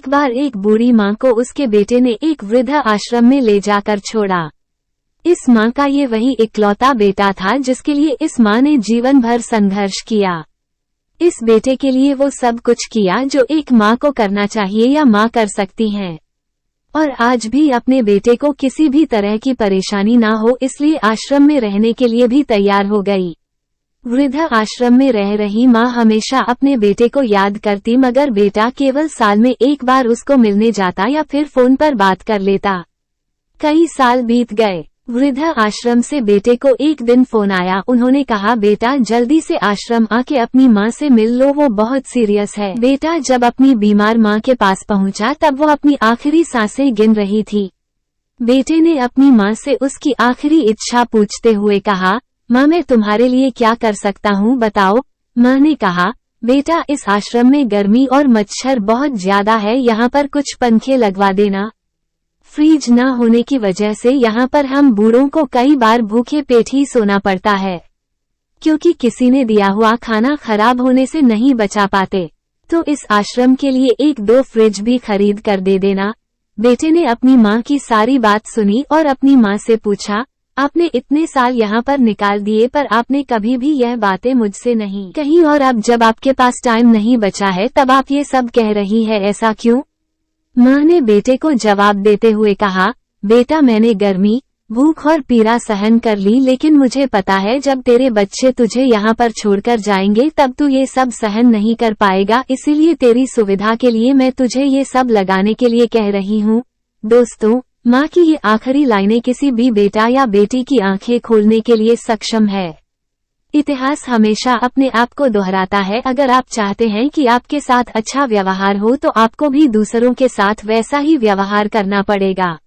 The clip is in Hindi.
एक बार एक बूढ़ी माँ को उसके बेटे ने एक वृद्ध आश्रम में ले जाकर छोड़ा। इस माँ का ये वही इकलौता बेटा था जिसके लिए इस माँ ने जीवन भर संघर्ष किया। इस बेटे के लिए वो सब कुछ किया जो एक माँ को करना चाहिए या माँ कर सकती हैं। और आज भी अपने बेटे को किसी भी तरह की परेशानी ना हो इसलिए आश्रम में रहने के लिए भी तैयार हो गई। वृद्ध आश्रम में रह रही माँ हमेशा अपने बेटे को याद करती मगर बेटा केवल साल में एक बार उसको मिलने जाता या फिर फोन पर बात कर लेता। कई साल बीत गए। वृद्ध आश्रम से बेटे को एक दिन फोन आया। उन्होंने कहा, बेटा जल्दी से आश्रम आके अपनी माँ से मिल लो, वो बहुत सीरियस है। बेटा जब अपनी बीमार माँ के पास पहुँचा तब वो अपनी आखिरी सांसें गिन रही थी। बेटे ने अपनी माँ से उसकी आखिरी इच्छा पूछते हुए कहा, माँ मैं तुम्हारे लिए क्या कर सकता हूँ बताओ। माँ ने कहा, बेटा इस आश्रम में गर्मी और मच्छर बहुत ज्यादा है, यहाँ पर कुछ पंखे लगवा देना। फ्रिज न होने की वजह से यहाँ पर हम बूढ़ों को कई बार भूखे पेट ही सोना पड़ता है, क्योंकि किसी ने दिया हुआ खाना खराब होने से नहीं बचा पाते। तो इस आश्रम के लिए 1-2 फ्रिज भी खरीद कर दे देना। बेटे ने अपनी माँ की सारी बात सुनी और अपनी माँ से पूछा, आपने इतने साल यहाँ पर निकाल दिए पर आपने कभी भी यह बातें मुझसे नहीं कही, और अब जब आपके पास टाइम नहीं बचा है तब आप ये सब कह रही है, ऐसा क्यों? माँ ने बेटे को जवाब देते हुए कहा, बेटा मैंने गर्मी, भूख और पीड़ा सहन कर ली, लेकिन मुझे पता है जब तेरे बच्चे तुझे यहाँ पर छोड़कर जाएंगे तब तू ये सब सहन नहीं कर पाएगा, इसीलिए तेरी सुविधा के लिए मैं तुझे ये सब लगाने के लिए कह रही हूँ। दोस्तों, माँ की ये आखिरी लाइनें किसी भी बेटा या बेटी की आंखें खोलने के लिए सक्षम है। इतिहास हमेशा अपने आप को दोहराता है। अगर आप चाहते हैं कि आपके साथ अच्छा व्यवहार हो तो आपको भी दूसरों के साथ वैसा ही व्यवहार करना पड़ेगा।